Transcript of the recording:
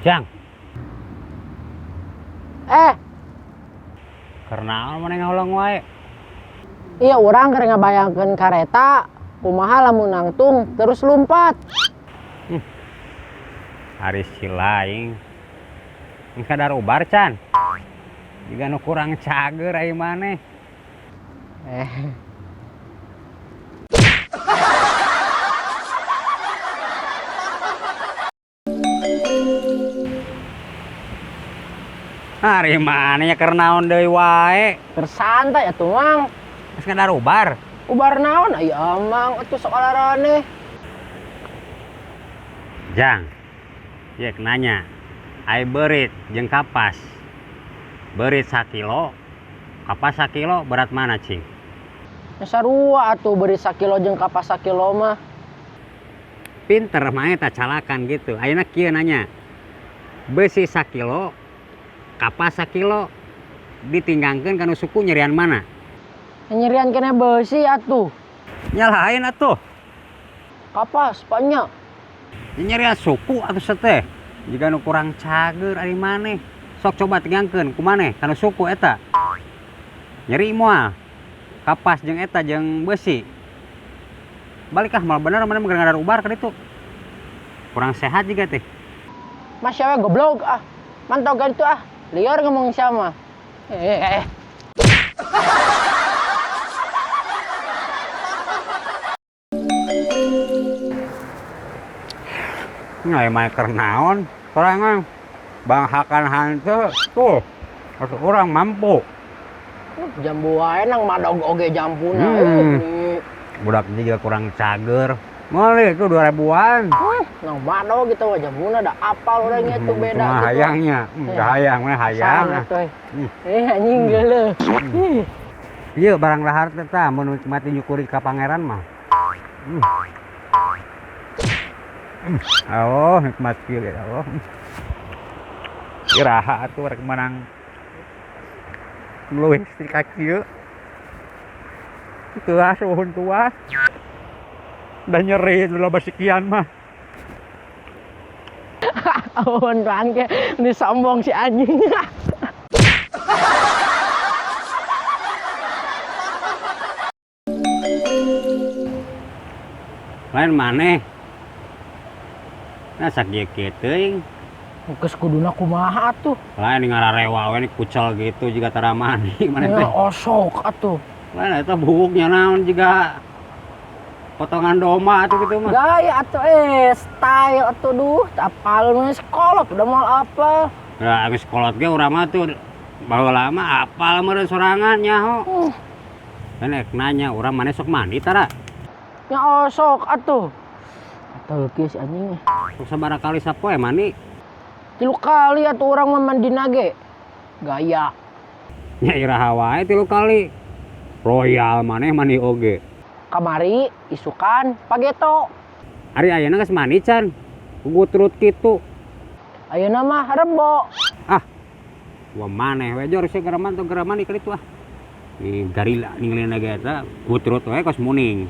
Jang, karena mana ngolong wae. Iya orang keur ngabayangkeun kareta kumaha lamun nangtung terus lumpat. Hari silaing. Ini kadar ubar can. Jika nu kurang cager ai maneh. Hari mana ya keur naon deui wae. Tersantai atuh Mang. Geus kadar ubar. Ubar naon aya Mang atuh sok olaraneh. Jang. Yek nanya. Ai beurit jeung kapas. Beurit 1 kilo. Kapas 1 kilo berat mana, Cing? Ya sarua atuh beri 1 kilo jeung kapas 1 kilo mah. Pinter mah eta calakan gitu. Ayeuna kieu nanya. Besi 1 kilo, kapas 1 kilo ditinggangkeun kana suku nyerian mana? Nyerian kena besi atuh. Nyalahain atuh. Kapas banyak. Nyerian suku atuh seteh. Jika nu kurang cager ari maneh. Sok coba tinggangkeun kumaneh kana suku eta. Nyeri moal. Kapas jeung eta jeung besi. Balik malah bener mana ngadar ubar ka ditu. Kurang sehat juga teh. Mas we goblok ah. Mantau gitu ah. Liar ngomong sama. Ngai mah keur naon? Sorangan banghakan hanteu tuh. Atuh urang mampu. Jambu wae nang madog oge jampuna. Budak juga kurang cager. Boleh itu 2000-an. Nang madog gitu wah jambuna da apal urangnya tuh beda Cuma gitu. hayangnya, hayang mah hayang. Anjing geuleuh. Ieu barang lahar teh tah mun mati nyukuri ka pangeran mah. Oh, nikmat kieu ya Allah. Iraha atuh rek menang leuwih ti ka kieu. Tuas uhun tuas. Udah nyeri dulu basikian mah. Uhun bangke disombong si anjing. Lain maneh. Nah sakieu teuing. Geus kuduna kumaha atuh? Lain ngararewa we kucel gitu juga tara mani maneh teh. Osok atuh. Lain eta buuknya naon juga potongan domba atuh gitu mah. Gaya atuh style atuh duh, apal mah sekolot udah mal apal. Nah, geus kolot ge urang mah tuh baheula mah apal meureun sorangan nyaho. Enek nanya urang maneh sok mandi tara? Nya osok atuh. Atuh geus anjing. Sok sabaraha kali sapoe mandi? 3 kali atuh urang mah mandina ge. Gaya. Nya iraha wae 3 kali. Royal maneh mandi oge. Kamari isukan pageto. Ari ayeuna geus mandi can. Gutrut kitu. Ayeuna mah rebo. Ah. Wa maneh we jor sing geraman tuh geraman di kitu ah. Ni garila ninggalin ge eta gutrut we kos muning.